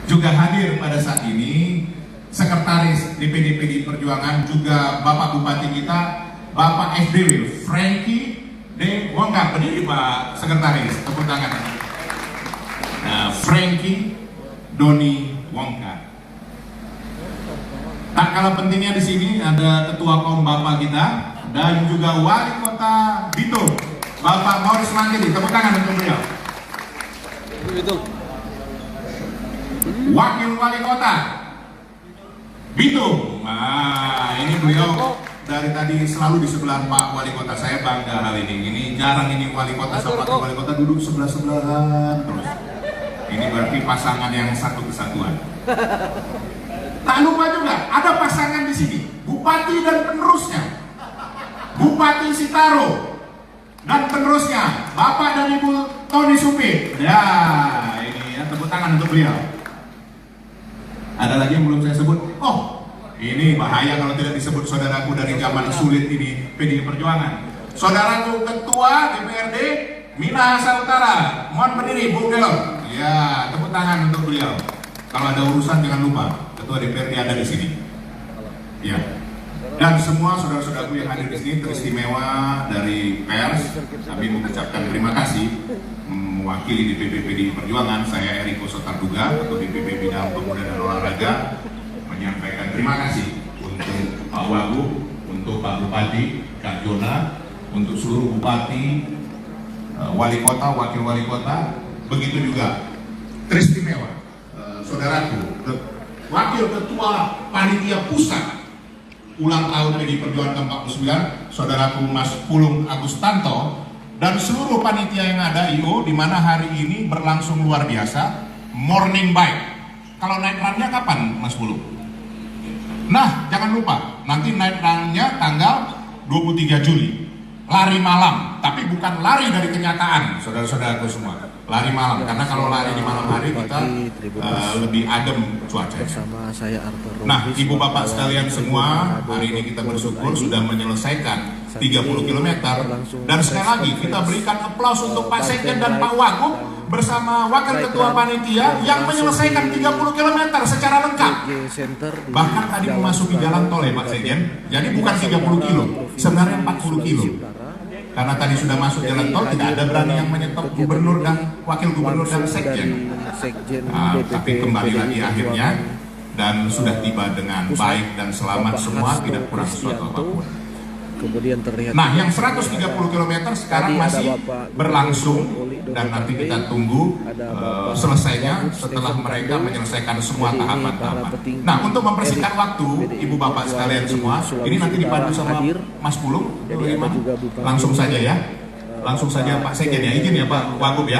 Juga hadir pada saat ini Sekretaris DPD PDI Perjuangan, juga Bapak Bupati kita, Bapak SDW Frankie D. Wongkar. Berdiri Pak Sekretaris, tepuk tangan. Nah, Frankie Doni Wongkar. Tak kalah pentingnya di sini ada Ketua Kaum Bapak kita dan juga Wali Kota Bitung, Bapak Maurice Mangkili. Tepuk tangan untuk beliau. Wakil Wali Kota Bitung. Nah, ini beliau dari tadi selalu di sebelah Pak Wali Kota. Saya bangga hal ini. Ini jarang ini Wali Kota sama Wakil Wali Kota duduk sebelah-sebelahan terus. Ini berarti pasangan yang satu kesatuan. Tak lupa juga ada pasangan di sini, Bupati dan penerusnya, Bupati Sitaro dan penerusnya, Bapak dan Ibu Tony Supit. Ya, ini ya, tepuk tangan untuk beliau. Ada lagi yang belum saya sebut. Oh, ini bahaya kalau tidak disebut saudaraku dari zaman sulit ini PDI Perjuangan. Saudaraku Ketua DPRD Minahasa Utara. Mohon berdiri, Bu Gelor. Ya, tepuk tangan untuk beliau. Kalau ada urusan jangan lupa, Ketua DPRD ada di sini. Ya. Dan semua saudara-saudaraku yang hadir di sini teristimewa dari pers, kami mengucapkan terima kasih. Mewakili DPP PDI Perjuangan, saya Eriko Sotarduga, Ketua DPP Bidang Pemuda dan Olahraga, menyampaikan terima kasih untuk Pak Wagub, untuk Pak Bupati, Kak Jona, untuk seluruh Bupati, Wali Kota, Wakil Wali Kota, begitu juga teristimewa saudaraku, Wakil Ketua Panitia Pusat ulang tahun PDI Perjuangan ke-49, saudaraku Mas Pulung Agustanto, dan seluruh panitia yang ada IO, di mana hari ini berlangsung luar biasa morning bike. Kalau night run-nya kapan, Mas Pulung? Nah, jangan lupa nanti night run-nya tanggal 23 Juli. Lari malam, tapi bukan lari dari kenyataan, saudara-saudaraku semua. Lari malam, karena kalau lari di malam hari kita lebih adem cuaca. Bersama saya Arthur Rompis. Nah, ibu bapak sekalian semua, hari ini kita bersyukur sudah menyelesaikan 30 km. Dan sekali lagi kita berikan aplaus untuk Pak Sekjen dan Pak Wagub bersama Wakil Ketua Panitia yang menyelesaikan 30 km secara lengkap. Bahkan tadi memasuki jalan tol ya Pak Sekjen. Jadi bukan 30 kilo, sebenarnya 40 kilo. Karena tadi sudah masuk jalan tol, tidak ada berani yang menyetop gubernur dan wakil gubernur dan sekjen. Tapi kembali lagi akhirnya dan sudah tiba dengan baik dan selamat semua, tidak kurang sesuatu apapun. Kemudian terlihat. Nah, yang 130 km sekarang masih berlangsung dan nanti kita tunggu selesainya setelah mereka menyelesaikan semua tahapan-tahapan. Nah, untuk mempersingkat waktu, ibu bapak sekalian semua, ini nanti dipandu sama Mas Pulung. Langsung saja ya, langsung saja Pak Sekjen ya, izin ya Pak Wagub ya.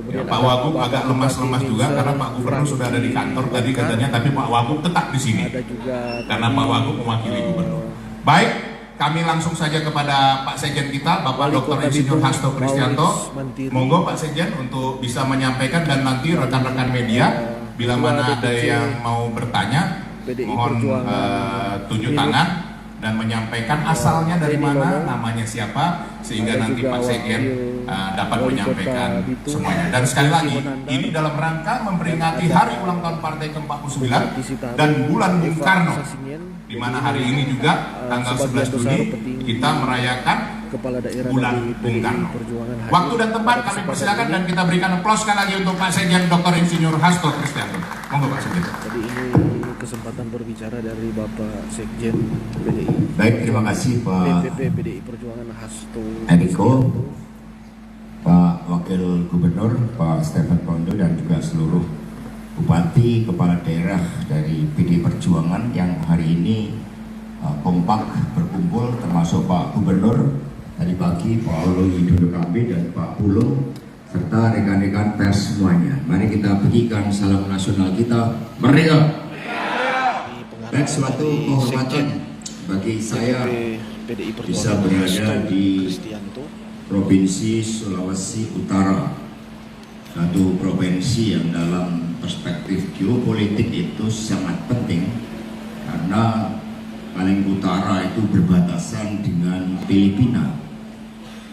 Ya, Pak Wagub agak lemas-lemas juga karena Pak Gubernur sudah ada di kantor tadi katanya, tapi Pak Wagub tetap di sini karena Pak Wagub mewakili gubernur. Baik. Kami langsung saja kepada Pak Sekjen kita, Bapak Dr. Insinyur Hasto Kristianto. Monggo Pak Sekjen untuk bisa menyampaikan, dan nanti rekan-rekan media bila mana ada yang mau bertanya, mohon tunjuk tangan dan menyampaikan asalnya dari mana, namanya siapa, sehingga nanti Pak Sekjen dapat menyampaikan semuanya. Dan sekali lagi, ini dalam rangka memperingati hari ulang tahun Partai ke-49 dan bulan Bung Karno, di mana hari ini juga tanggal 11 Juni kita merayakan bulan Bung Karno. Waktu dan tempat kami persilakan dan kita berikan aplaus sekali lagi untuk Pak Sekjen Dr. Insinyur Hasto Kristianto. Monggo Pak Sekjen. Tadi ini kesempatan berbicara dari Bapak Sekjen PDI. Baik, terima kasih Pak DPP PDI Perjuangan Hasto Eriko, Pak Wakil Gubernur, Pak Stephen Pondo, dan juga seluruh Bupati, Kepala Daerah dari PDI Perjuangan yang hari ini kompak berkumpul, termasuk Pak Gubernur tadi pagi, Pak Oloyi Dodo Kambe dan Pak Pulung, serta rekan-rekan pers semuanya. Mari kita berikan salam nasional kita, merdeka! Baik, suatu kehormatan bagi saya bisa berada di Provinsi Sulawesi Utara, satu provinsi yang dalam perspektif geopolitik itu sangat penting karena paling utara itu berbatasan dengan Filipina.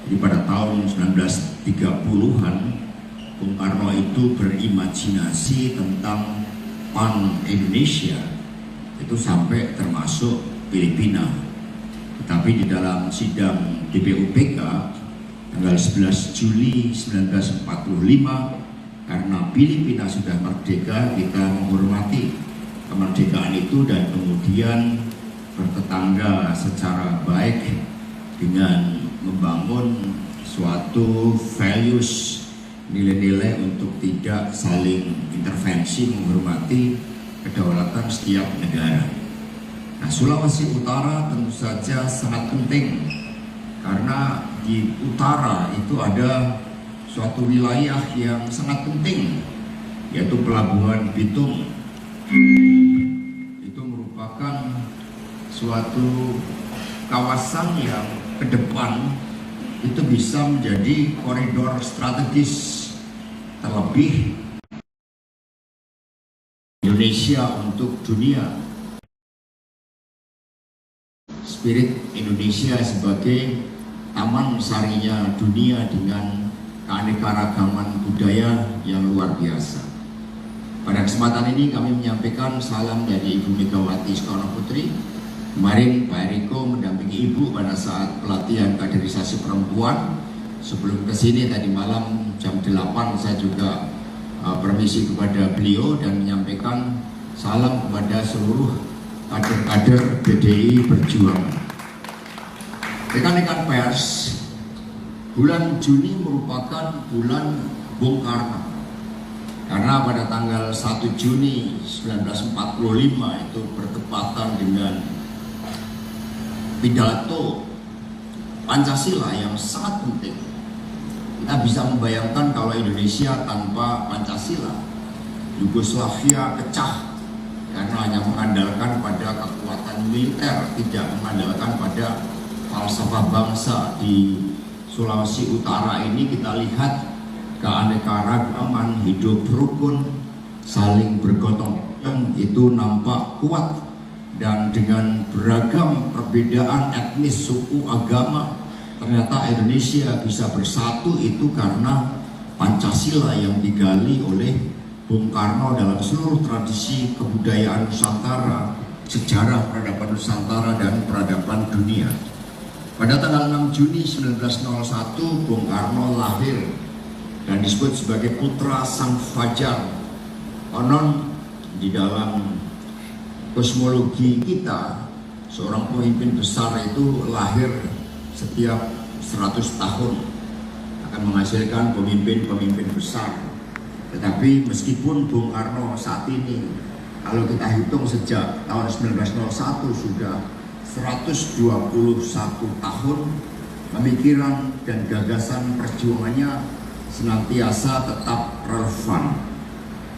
Jadi pada tahun 1930-an Bung Karno itu berimajinasi tentang pan-Indonesia, itu sampai termasuk Filipina. Tetapi di dalam sidang DPUPK tanggal 11 Juli 1945, karena Filipina sudah merdeka, kita menghormati kemerdekaan itu dan kemudian bertetangga secara baik dengan membangun suatu values, nilai-nilai untuk tidak saling intervensi, menghormati kedaulatan setiap negara. Nah, Sulawesi Utara tentu saja sangat penting karena di utara itu ada suatu wilayah yang sangat penting, yaitu Pelabuhan Bitung. Itu merupakan suatu kawasan yang ke depan itu bisa menjadi koridor strategis, terlebih Indonesia untuk dunia. Spirit Indonesia sebagai taman sarinya dunia dengan keanekaragaman budaya yang luar biasa. Pada kesempatan ini kami menyampaikan salam dari Ibu Megawati Soekarno Putri. Kemarin Pak Eriko mendampingi Ibu pada saat pelatihan kaderisasi perempuan. Sebelum kesini tadi malam jam 8 saya juga permisi kepada beliau dan menyampaikan salam kepada seluruh kader-kader PDI Perjuangan. Rekan-rekan pers, bulan Juni merupakan bulan Bung Karno. Karena pada tanggal 1 Juni 1945 itu bertepatan dengan pidato Pancasila yang sangat penting. Kita bisa membayangkan kalau Indonesia tanpa Pancasila, Yugoslavia pecah karena hanya mengandalkan pada kekuatan militer, tidak mengandalkan pada falsafah bangsa. Di Sulawesi Utara ini kita lihat keanekaragaman hidup rukun, saling bergotong royong itu nampak kuat, dan dengan beragam perbedaan etnis, suku, agama, ternyata Indonesia bisa bersatu itu karena Pancasila yang digali oleh Bung Karno dalam seluruh tradisi kebudayaan Nusantara, sejarah peradaban Nusantara dan peradaban dunia. Pada tanggal 6 Juni 1901 Bung Karno lahir dan disebut sebagai putra Sang Fajar. Konon di dalam kosmologi kita, seorang pemimpin besar itu lahir setiap 100 tahun akan menghasilkan pemimpin-pemimpin besar. Tetapi meskipun Bung Karno saat ini, kalau kita hitung sejak tahun 1901 sudah 121 tahun, pemikiran dan gagasan perjuangannya senantiasa tetap relevan.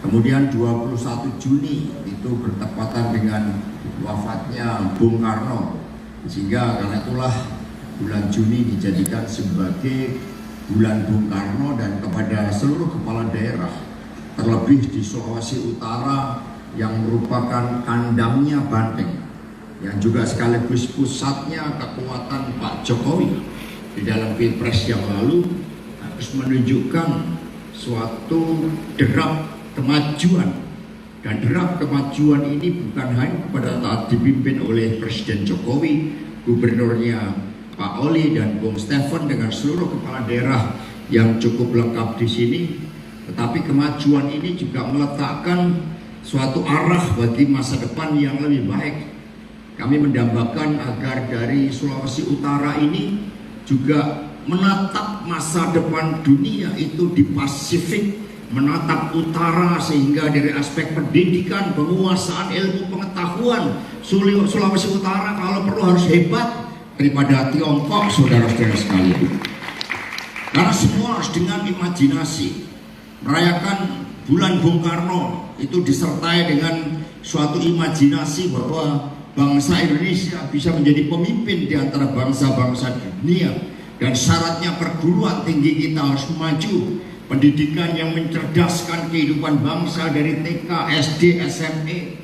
Kemudian 21 Juni itu bertepatan dengan wafatnya Bung Karno, sehingga karena itulah bulan Juni dijadikan sebagai bulan Bung Karno. Dan kepada seluruh kepala daerah, terlebih di Sulawesi Utara yang merupakan kandangnya Banteng, yang juga sekaligus pusatnya kekuatan Pak Jokowi di dalam Pilpres yang lalu, harus menunjukkan suatu derap kemajuan. Dan derap kemajuan ini bukan hanya pada saat dipimpin oleh Presiden Jokowi, gubernurnya Pak Oli dan Bung Stephen dengan seluruh kepala daerah yang cukup lengkap di sini, tetapi kemajuan ini juga meletakkan suatu arah bagi masa depan yang lebih baik. Kami mendambakan agar dari Sulawesi Utara ini juga menatap masa depan dunia itu di Pasifik, menatap utara, sehingga dari aspek pendidikan, penguasaan ilmu pengetahuan, Sulawesi Utara kalau perlu harus hebat daripada Tiongkok, saudara-saudara sekalian. Karena semua harus dengan imajinasi. Merayakan bulan Bung Karno itu disertai dengan suatu imajinasi bahwa bangsa Indonesia bisa menjadi pemimpin di antara bangsa-bangsa dunia. Dan syaratnya perguruan tinggi kita harus maju, pendidikan yang mencerdaskan kehidupan bangsa dari TK, SD, SMP,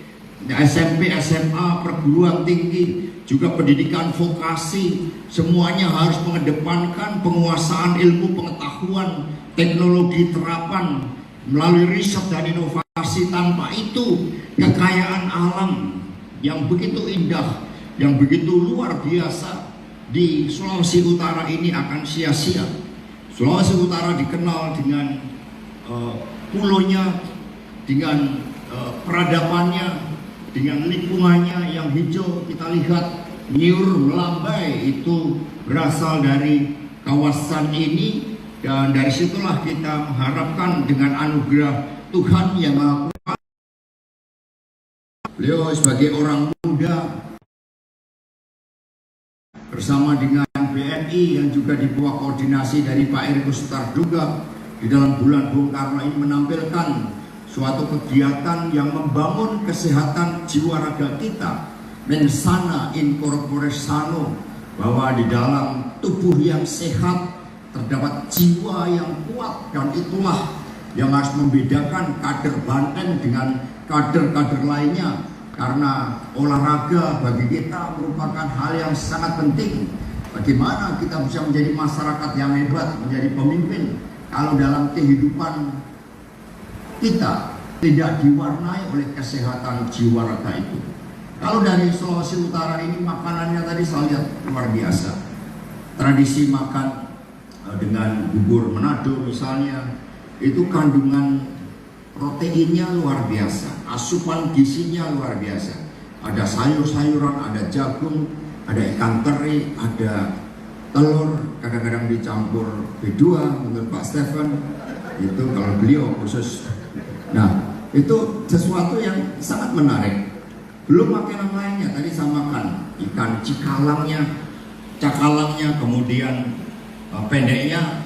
SMA, perguruan tinggi, juga pendidikan vokasi, semuanya harus mengedepankan penguasaan ilmu pengetahuan teknologi terapan, melalui riset dan inovasi. Tanpa itu kekayaan alam yang begitu indah, yang begitu luar biasa di Sulawesi Utara ini akan sia-sia. Sulawesi Utara dikenal dengan pulaunya, dengan peradabannya, dengan lingkungannya yang hijau. Kita lihat Nyur Melambai itu berasal dari kawasan ini, dan dari situlah kita mengharapkan dengan anugerah Tuhan Yang Maha Kuasa, beliau sebagai orang muda bersama dengan BNI yang juga di bawah koordinasi dari Pak Eriko Sutarduga di dalam bulan Bung Karno ini menampilkan suatu kegiatan yang membangun kesehatan jiwa raga kita, mensana in corpore sano, bahwa di dalam tubuh yang sehat terdapat jiwa yang kuat, dan itulah yang harus membedakan kader Banten dengan kader-kader lainnya, karena olahraga bagi kita merupakan hal yang sangat penting. Bagaimana kita bisa menjadi masyarakat yang hebat, menjadi pemimpin, kalau dalam kehidupan kita tidak diwarnai oleh kesehatan jiwa raga itu. Kalau dari Sulawesi Utara ini makanannya tadi saya lihat luar biasa. Tradisi makan dengan bubur Manado misalnya, itu kandungan proteinnya luar biasa, asupan gizinya luar biasa. Ada sayur-sayuran, ada jagung, ada ikan teri, ada telur, kadang-kadang dicampur B2 menurut Pak Stephen, itu kalau beliau khusus. Nah, itu sesuatu yang sangat menarik. Belum makanan lainnya, tadi saya makan ikan cakalangnya, kemudian pendeknya,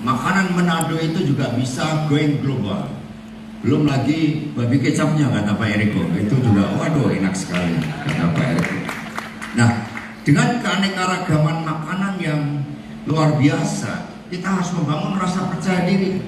makanan Manado itu juga bisa going global. Belum lagi babi kecapnya, kata Pak Eriko, itu juga waduh enak sekali, kata Pak Eriko. Nah, dengan keanekaragaman makanan yang luar biasa, kita harus membangun rasa percaya diri.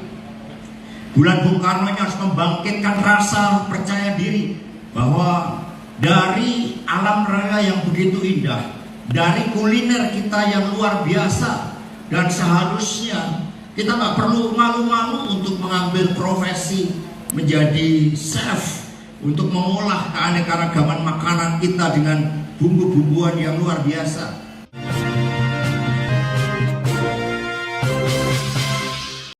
Bulan Bung Karno harus membangkitkan rasa percaya diri bahwa dari alam raya yang begitu indah, dari kuliner kita yang luar biasa, dan seharusnya kita nggak perlu malu-malu untuk mengambil profesi menjadi chef, untuk mengolah keanekaragaman makanan kita dengan bumbu-bumbuan yang luar biasa.